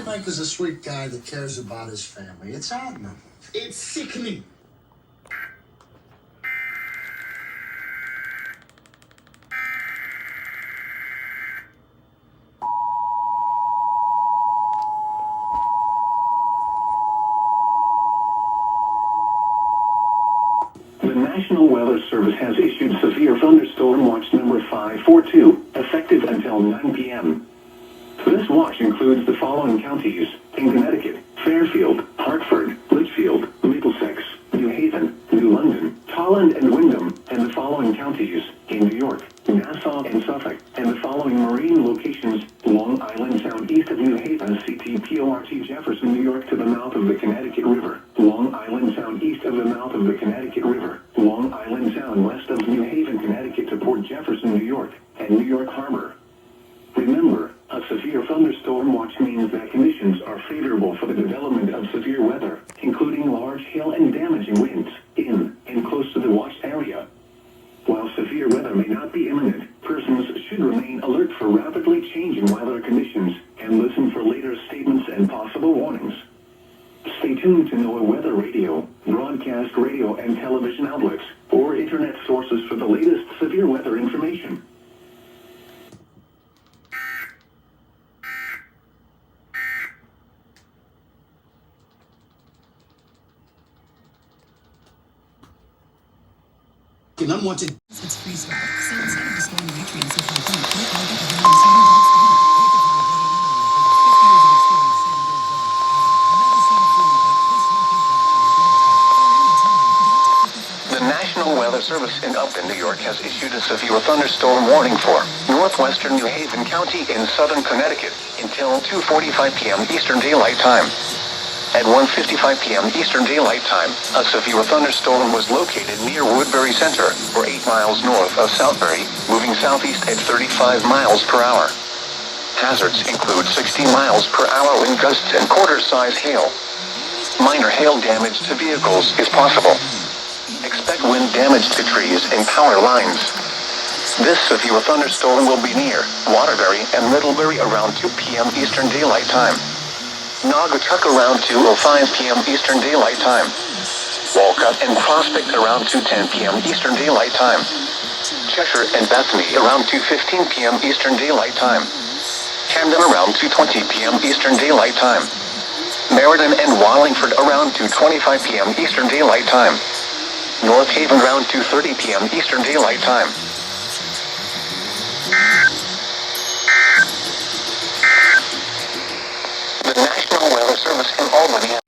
Mike is a sweet guy that cares about his family. It's admirable. It's sickening. The National Weather Service has issued severe thunderstorm watch number 542, effective until 9 p.m. This watch includes the following counties in Connecticut: Fairfield, Hartford, Litchfield, Middlesex, New Haven, New London, Holland and Wyndham, and the following counties in New York, Nassau and Suffolk, and the following marine locations: Long Island Sound east of New Haven, Port Jefferson, New York to the mouth of the Connecticut River, Long Island Sound east of the mouth of the Connecticut River, Long Island Sound west of New Haven, Connecticut to Port Jefferson, New York, and New York Harbor. Remember, a severe thunderstorm watch means that conditions are favorable for the development of severe weather, including large hail and damaging winds, in and close to the watched area. While severe weather may not be imminent, persons should remain alert for rapidly changing weather conditions and listen for later statements and possible warnings. Stay tuned to NOAA Weather Radio, broadcast radio and television outlets, or internet sources for the latest severe weather information. An unwanted. It's freeze drive. So instead of destroying nutrients with my food, we all get to run on 7 bucks The National Weather Service in Upton, New York has issued a severe thunderstorm warning for northwestern New Haven County in southern Connecticut until 2:45 p.m. Eastern Daylight Time. At 1:55 p.m. Eastern Daylight Time, a severe thunderstorm was located near Woodbury Center, or 8 miles north of Southbury, moving southeast at 35 miles per hour. Hazards include 60 miles per hour wind gusts and quarter-size hail. Minor hail damage to vehicles is possible. Expect wind damage to trees and power lines. This severe thunderstorm will be near Waterbury and Middlebury around 2 p.m. Eastern Daylight Time. Naugatuck around 2:05 p.m. Eastern Daylight Time. Walcott and Prospect around 2:10 p.m. Eastern Daylight Time. Cheshire and Bethany around 2:15 p.m. Eastern Daylight Time. Camden around 2:20 p.m. Eastern Daylight Time. Meriden and Wallingford around 2:25 p.m. Eastern Daylight Time. North Haven around 2:30 p.m. Eastern Daylight Time. The National Weather Service in Albany.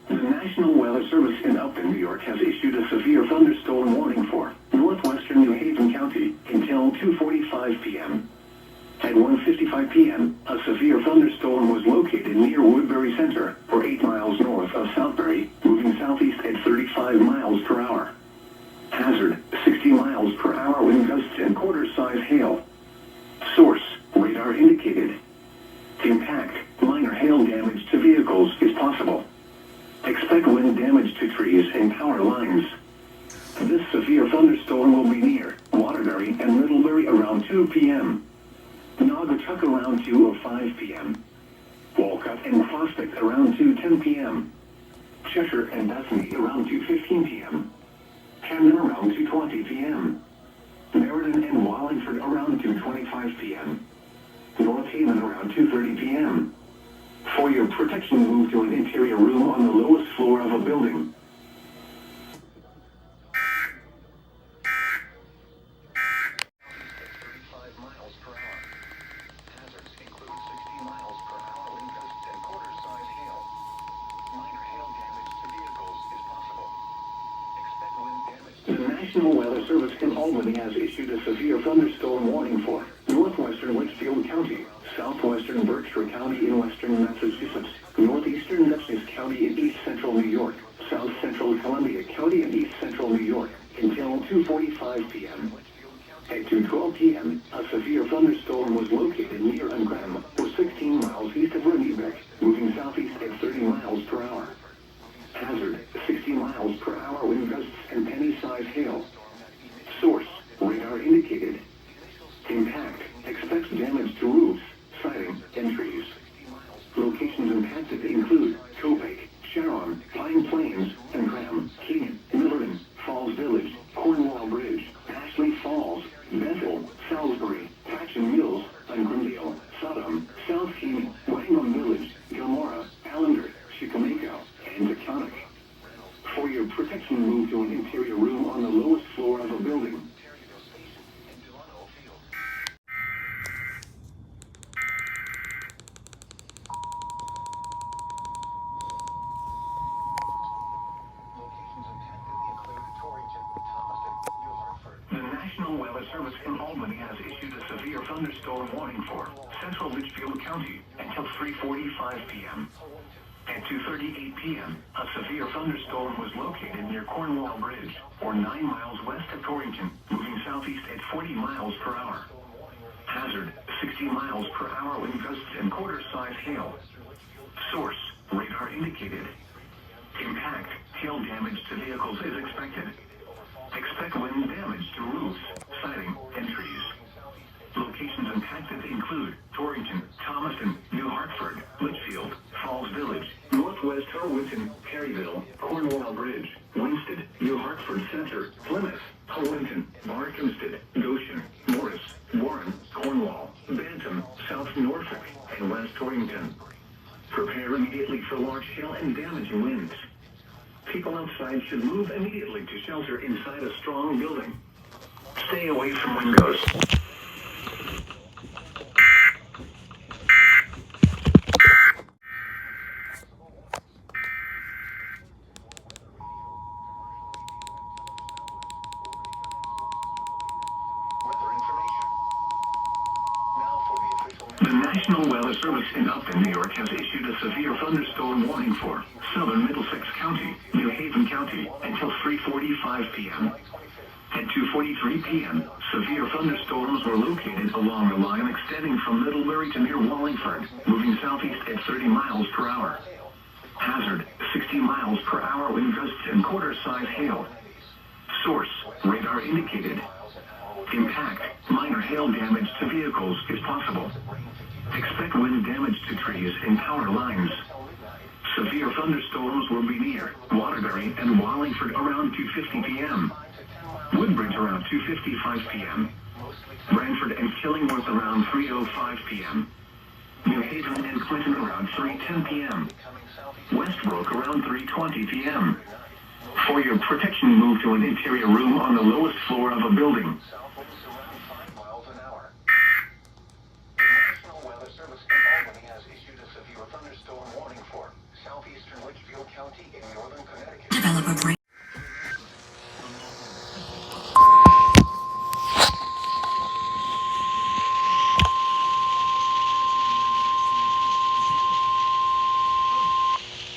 The National Weather Service in Upton, New York has issued a severe thunderstorm warning for northwestern New Haven County until 2:45 p.m. At 1:55 p.m., a severe thunderstorm was located near Woodbury Center, or 8 miles north of Southbury, moving southeast at 35 miles per hour. Hazard, 60 miles per hour wind gusts and quarter-size hail. Source, radar indicated. Impact, minor hail damage to vehicles is possible. Expect wind damage to trees and power lines. This severe thunderstorm will be near Waterbury and Middlebury around 2 p.m. Naugatuck around 2:05 p.m. Walcott and Prospect around 2:10 p.m. Cheshire and Bethany around 2:15 p.m. Camden around 2:20 p.m. Meriden and Wallingford around 2:25 p.m. North Haven around 2:30 p.m. For your protection, move to an interior room on the lowest floor of a building. The National Weather Service in Albany has issued a severe thunderstorm warning for northwestern Litchfield County, southwestern Berkshire County in western Massachusetts, northeastern Essex County in east central New York, south central Columbia County in east central New York, until 2:45 p.m. At 2:12 p.m., a severe thunderstorm was located near Ungraham, or 16 miles east of Rhinebeck, moving southeast at 30 miles per hour. Hazard, protection, move to an interior room on the lowest floor of a building. The National Weather Service in Albany has issued a severe thunderstorm warning for central Litchfield County until 3:45 p.m. At 2:38 p.m., a severe thunderstorm was located near Cornwall Bridge, or 9 miles west of Torrington, moving southeast at 40 miles per hour. Hazard, 60 miles per hour wind gusts and quarter-size hail. Source, radar indicated. Impact, hail damage to vehicles is expected. Expect wind damage to roofs, siding, and trees. Locations impacted include Torrington, Thomaston, New Hartford, Litchfield, Falls Village, Northwest Torrington, Perryville, Cornwall Bridge, Winsted, New Hartford Center, Plymouth, Howlinton, Barkhamsted, Goshen, Morris, Warren, Cornwall, Bantam, South Norfolk, and West Torrington. Prepare immediately for large hail and damaging winds. People outside should move immediately to shelter inside a strong building. Stay away from windows. The National Weather Service in Upton, New York has issued a severe thunderstorm warning for southern Middlesex County, New Haven County, until 3:45 p.m. At 2:43 p.m., severe thunderstorms were located along the line extending from Middlebury to near Wallingford, moving southeast at 30 miles per hour. Hazard, 60 miles per hour wind gusts and quarter-size hail. Source, radar indicated. Impact, minor hail damage to vehicles is possible. Expect wind damage to trees and power lines. Severe thunderstorms will be near Waterbury and Wallingford around 2:50 p.m. Woodbridge around 2:55 p.m. Brantford and Killingworth around 3:05 p.m. New Haven and Clinton around 3:10 p.m. Westbrook around 3:20 p.m. For your protection, move to an interior room on the lowest floor of a building. Developer break.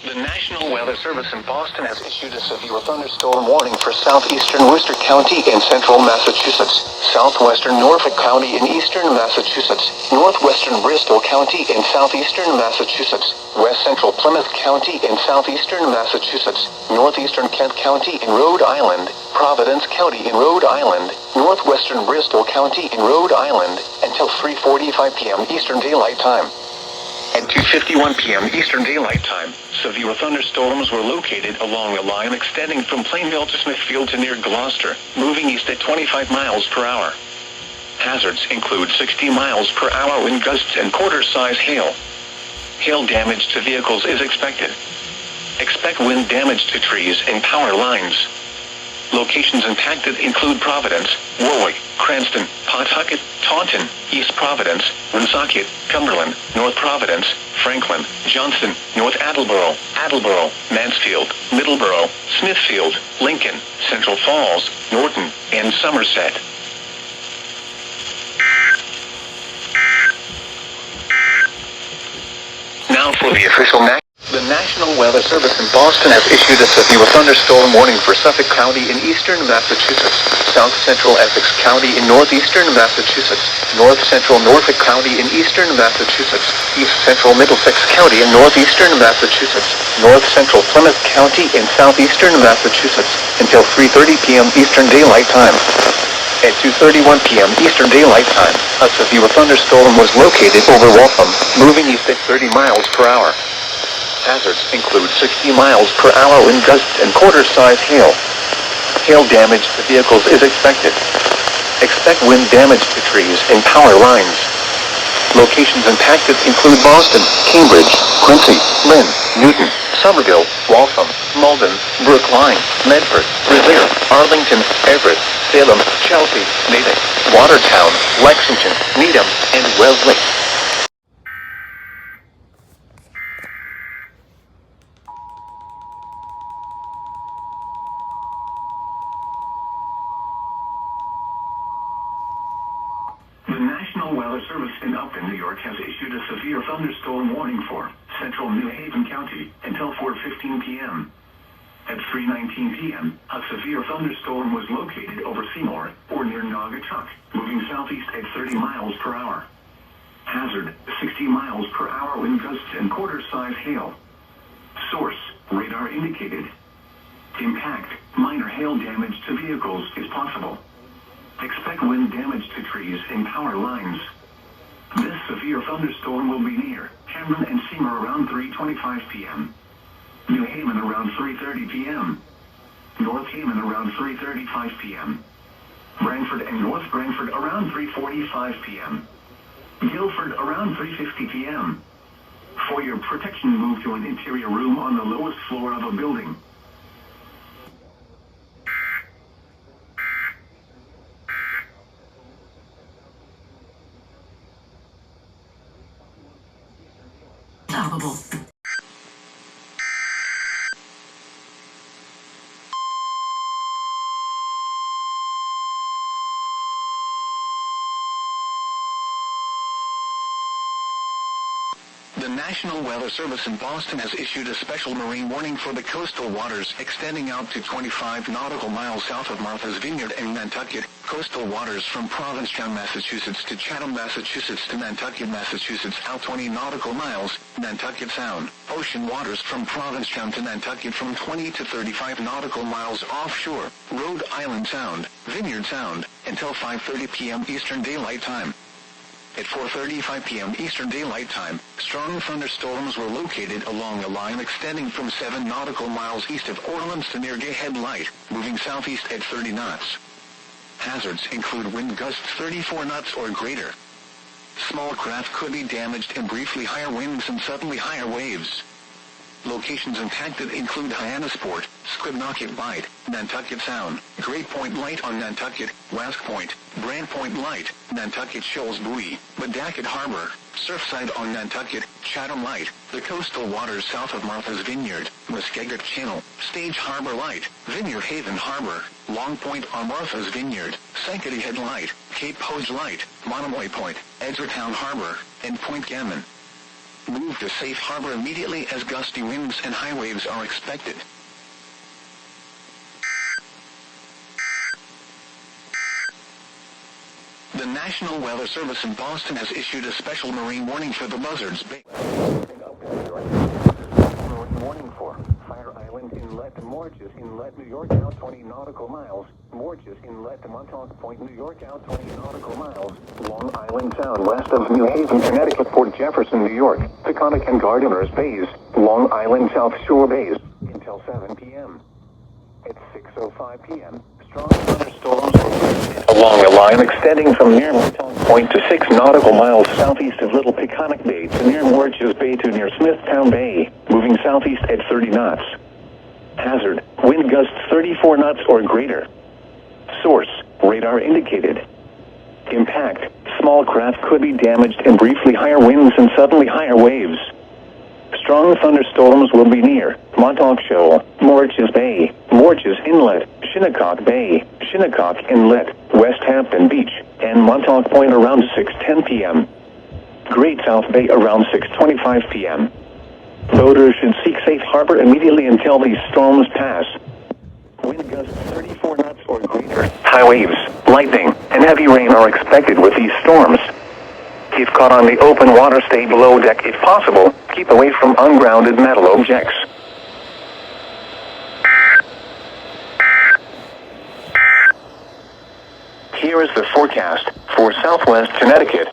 The National Weather Service in Boston has issued a severe thunderstorm warning for southeastern Worcester County in central Massachusetts, southwestern Norfolk County in eastern Massachusetts, northwestern Bristol County in southeastern Massachusetts, west central Plymouth County in southeastern Massachusetts, northeastern Kent County in Rhode Island, Providence County in Rhode Island, northwestern Bristol County in Rhode Island, until 3:45 p.m. Eastern Daylight Time. At 2:51 p.m. Eastern Daylight Time, severe thunderstorms were located along the line extending from Plainville to Smithfield to near Gloucester, moving east at 25 miles per hour. Hazards include 60 miles per hour wind gusts and quarter-size hail. Hail damage to vehicles is expected. Expect wind damage to trees and power lines. Locations impacted include Providence, Warwick, Cranston, Pawtucket, Taunton, East Providence, Woonsocket, Cumberland, North Providence, Franklin, Johnston, North Attleboro, Mansfield, Middleborough, Smithfield, Lincoln, Central Falls, Norton, and Somerset. Now for the official The National Weather Service in Boston has issued a severe thunderstorm warning for Suffolk County in eastern Massachusetts, south central Essex County in northeastern Massachusetts, north central Norfolk County in eastern Massachusetts, east central Middlesex County in northeastern Massachusetts, north central Plymouth County in southeastern Massachusetts, until 3:30 p.m. Eastern Daylight Time. At 2:31 p.m. Eastern Daylight Time, a severe thunderstorm was located over Waltham, moving east at 30 miles per hour. Hazards include 60 miles per hour wind gusts and quarter-size hail. Hail damage to vehicles is expected. Expect wind damage to trees and power lines. Locations impacted include Boston, Cambridge, Quincy, Lynn, Newton, Somerville, Waltham, Malden, Brookline, Medford, Revere, Arlington, Everett, Salem, Chelsea, Natick, Watertown, Lexington, Needham, and Wellesley. The National Weather Service in Upton, New York has issued a severe thunderstorm warning for central New Haven County until 4:15 p.m. At 3:19 p.m., a severe thunderstorm was located over Seymour or near Naugatuck, moving southeast at 30 miles per hour. Hazard, 60 miles per hour wind gusts and quarter-size hail. Source, radar indicated. Impact, minor hail damage to vehicles is possible. Expect wind damage to trees and power lines. This severe thunderstorm will be near Cameron and Seymour around 3:25 p.m. New Haven around 3:30 p.m. North Haven around 3:35 p.m. Brantford and North Brantford around 3:45 p.m. Guilford around 3:50 p.m. For your protection, move to an interior room on the lowest floor of a building. Unstoppable. The National Weather Service in Boston has issued a special marine warning for the coastal waters extending out to 25 nautical miles south of Martha's Vineyard and Nantucket, coastal waters from Provincetown, Massachusetts to Chatham, Massachusetts to Nantucket, Massachusetts out 20 nautical miles, Nantucket Sound, ocean waters from Provincetown to Nantucket from 20 to 35 nautical miles offshore, Rhode Island Sound, Vineyard Sound, until 5:30 p.m. Eastern Daylight Time. At 4:35 p.m. Eastern Daylight Time, strong thunderstorms were located along a line extending from 7 nautical miles east of Orleans to near Gay Head Light, moving southeast at 30 knots. Hazards include wind gusts 34 knots or greater. Small craft could be damaged and briefly higher winds and suddenly higher waves. Locations impacted include Hyannisport, Squibnaucket Bight, Nantucket Sound, Great Point Light on Nantucket, West Point, Brant Point Light, Nantucket Shoals Buoy, Woondacket Harbor, Surfside on Nantucket, Chatham Light, the coastal waters south of Martha's Vineyard, Muskegit Channel, Stage Harbor Light, Vineyard Haven Harbor, Long Point on Martha's Vineyard, Sankaty Head Light, Cape Hodge Light, Monomoy Point, Edgertown Harbor, and Point Gammon. Move to safe harbor immediately as gusty winds and high waves are expected. The National Weather Service in Boston has issued a special marine warning for the Buzzards Bay. Marine warning for Fire Island Inlet to Morges Inlet, New York out 20 nautical miles. Morges Inlet to Montauk Point, New York out 20 nautical miles. Long Island Sound west of New Haven, Connecticut, Port Jefferson, New York. Peconic and Gardeners Bays, Long Island South Shore Bays, until 7 p.m. At 6:05 p.m., strong thunderstorms were along a line extending from near Montauk Point to 6 nautical miles southeast of Little Peconic Bay to near Morges Bay to near Smithtown Bay, moving southeast at 30 knots. Hazard, wind gusts 34 knots or greater. Source, radar indicated. Impact, small craft could be damaged and briefly higher winds and suddenly higher waves. Strong thunderstorms will be near Montauk Shoal, Morges Bay, Morges Inlet, Shinnecock Bay, Shinnecock Inlet, West Hampton Beach, and Montauk Point around 6:10 p.m. Great South Bay around 6:25 p.m. Boaters should seek safe harbor immediately until these storms pass. Wind gusts 34 knots or greater. High waves, lightning, and heavy rain are expected with these storms. If caught on the open water, stay below deck if possible. Keep away from ungrounded metal objects. Here is the forecast for Southwest Connecticut.